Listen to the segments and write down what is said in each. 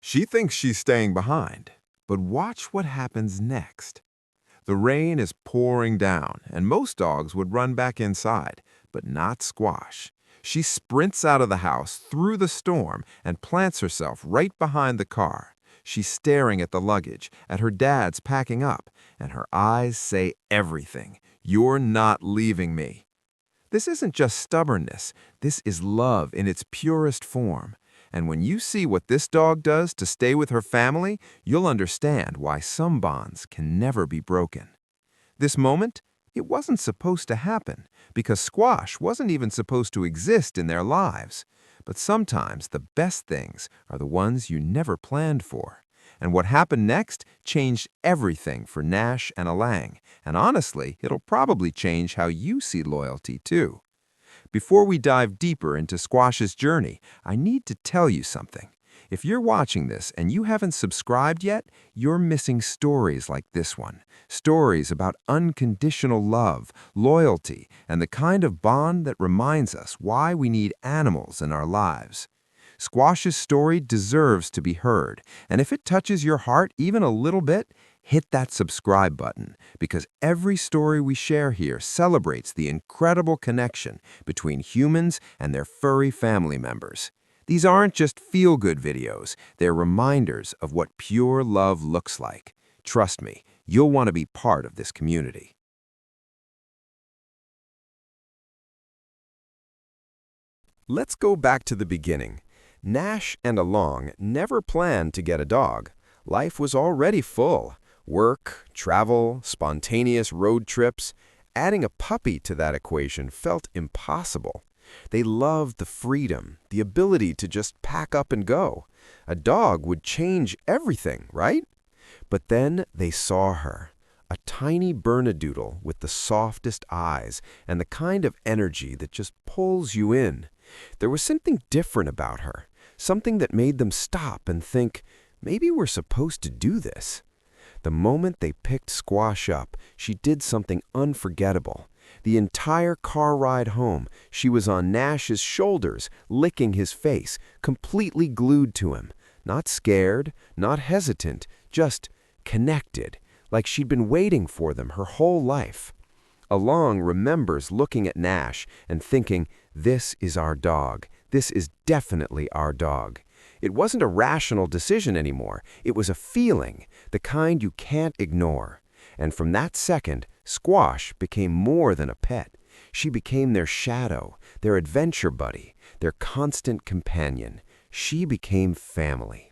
She thinks she's staying behind, but watch what happens next. The rain is pouring down, and most dogs would run back inside, but not Squash. She sprints out of the house through the storm and plants herself right behind the car. She's staring at the luggage, at her dad's packing up, and her eyes say everything. "You're not leaving me." This isn't just stubbornness, this is love in its purest form. And when you see what this dog does to stay with her family, you'll understand why some bonds can never be broken. This moment, it wasn't supposed to happen, because Squash wasn't even supposed to exist in their lives. But sometimes the best things are the ones you never planned for. And what happened next changed everything for Nash and Alang, and honestly, it'll probably change how you see loyalty too. Before we dive deeper into Squash's journey, I need to tell you something. If you're watching this and you haven't subscribed yet, you're missing stories like this one. Stories about unconditional love, loyalty, and the kind of bond that reminds us why we need animals in our lives. Squash's story deserves to be heard, and if it touches your heart even a little bit, hit that subscribe button, because every story we share here celebrates the incredible connection between humans and their furry family members. These aren't just feel-good videos, they're reminders of what pure love looks like. Trust me, you'll want to be part of this community. Let's go back to the beginning. Nash and Along never planned to get a dog. Life was already full. Work, travel, spontaneous road trips. Adding a puppy to that equation felt impossible. They loved the freedom, the ability to just pack up and go. A dog would change everything, right? But then they saw her. A tiny Bernedoodle with the softest eyes and the kind of energy that just pulls you in. There was something different about her, something that made them stop and think, maybe we're supposed to do this. The moment they picked Squash up, she did something unforgettable. The entire car ride home, she was on Nash's shoulders, licking his face, completely glued to him. Not scared, not hesitant, just connected, like she'd been waiting for them her whole life. Along remembers looking at Nash and thinking, this is our dog. This is definitely our dog. It wasn't a rational decision anymore. It was a feeling, the kind you can't ignore. And from that second, Squash became more than a pet. She became their shadow, their adventure buddy, their constant companion. She became family.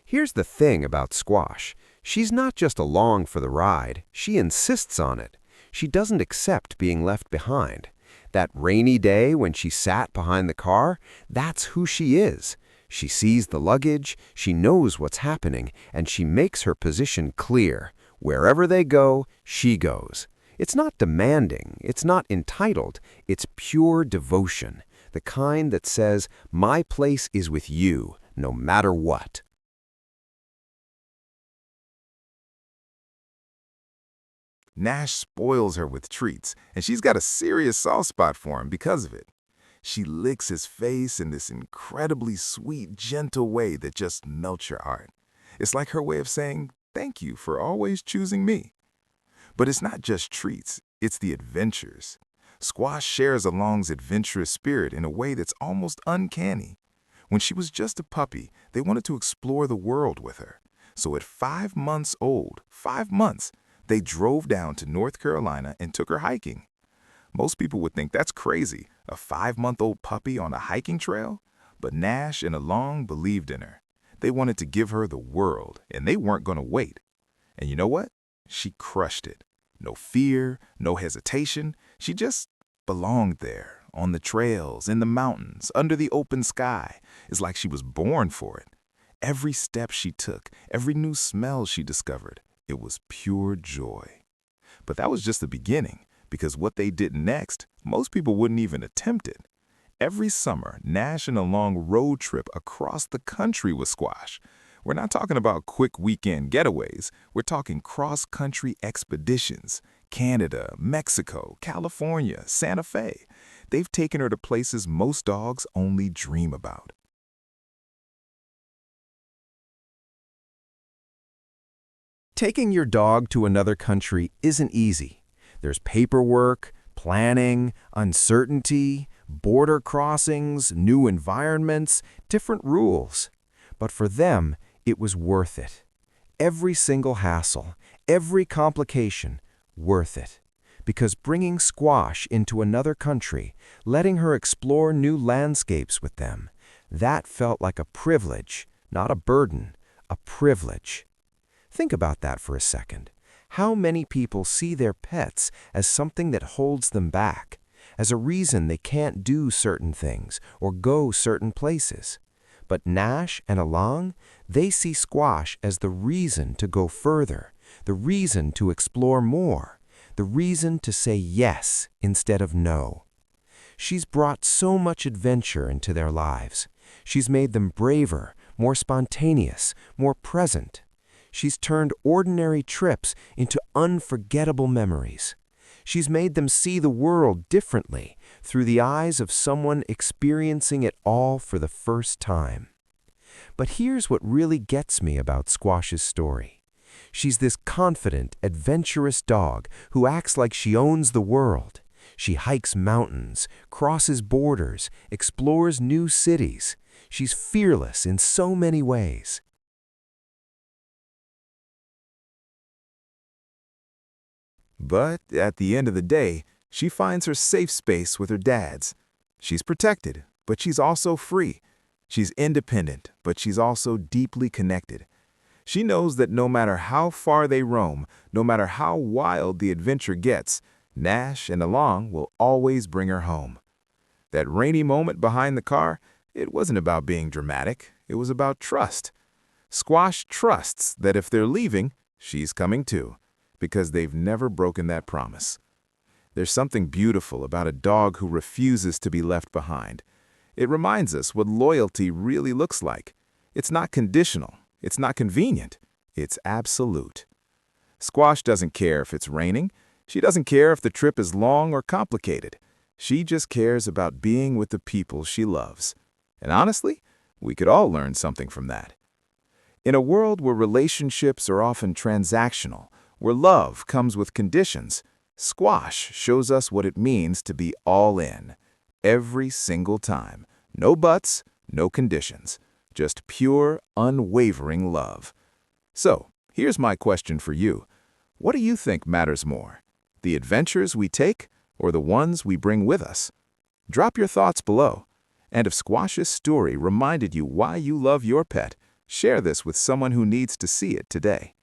Here's the thing about Squash. She's not just along for the ride. She insists on it. She doesn't accept being left behind. That rainy day when she sat behind the car, that's who she is. She sees the luggage, she knows what's happening, and she makes her position clear. Wherever they go, she goes. It's not demanding, it's not entitled, it's pure devotion, the kind that says, my place is with you, no matter what. Nash spoils her with treats, and she's got a serious soft spot for him because of it. She licks his face in this incredibly sweet, gentle way that just melts your heart. It's like her way of saying, thank you for always choosing me. But it's not just treats, it's the adventures. Squash shares Along's adventurous spirit in a way that's almost uncanny. When she was just a puppy, they wanted to explore the world with her. So at 5 months old, 5 months, they drove down to North Carolina and took her hiking. Most people would think that's crazy, a 5-month-old puppy on a hiking trail. But Nash and Along believed in her. They wanted to give her the world, and they weren't going to wait. And you know what? She crushed it. No fear, no hesitation. She just belonged there, on the trails, in the mountains, under the open sky. It's like she was born for it. Every step she took, every new smell she discovered, it was pure joy. But that was just the beginning, because what they did next, most people wouldn't even attempt it. Every summer, Nash and Along road trip across the country with Squash. We're not talking about quick weekend getaways. We're talking cross-country expeditions. Canada, Mexico, California, Santa Fe. They've taken her to places most dogs only dream about. Taking your dog to another country isn't easy. There's paperwork, planning, uncertainty, border crossings, new environments, different rules. But for them, it was worth it. Every single hassle, every complication, worth it. Because bringing Squash into another country, letting her explore new landscapes with them, that felt like a privilege, not a burden, a privilege. Think about that for a second. How many people see their pets as something that holds them back, as a reason they can't do certain things or go certain places? But Nash and Along, they see Squash as the reason to go further, the reason to explore more, the reason to say yes instead of no. She's brought so much adventure into their lives. She's made them braver, more spontaneous, more present. She's turned ordinary trips into unforgettable memories. She's made them see the world differently through the eyes of someone experiencing it all for the first time. But here's what really gets me about Squash's story. She's this confident, adventurous dog who acts like she owns the world. She hikes mountains, crosses borders, explores new cities. She's fearless in so many ways. But at the end of the day, she finds her safe space with her dads. She's protected, but she's also free. She's independent, but she's also deeply connected. She knows that no matter how far they roam, no matter how wild the adventure gets, Nash and Along will always bring her home. That rainy moment behind the car, it wasn't about being dramatic. It was about trust. Squash trusts that if they're leaving, she's coming too, because they've never broken that promise. There's something beautiful about a dog who refuses to be left behind. It reminds us what loyalty really looks like. It's not conditional. It's not convenient. It's absolute. Squash doesn't care if it's raining. She doesn't care if the trip is long or complicated. She just cares about being with the people she loves. And honestly, we could all learn something from that. In a world where relationships are often transactional, where love comes with conditions, Squash shows us what it means to be all in. Every single time. No buts, no conditions. Just pure, unwavering love. So, here's my question for you. What do you think matters more? The adventures we take or the ones we bring with us? Drop your thoughts below. And if Squash's story reminded you why you love your pet, share this with someone who needs to see it today.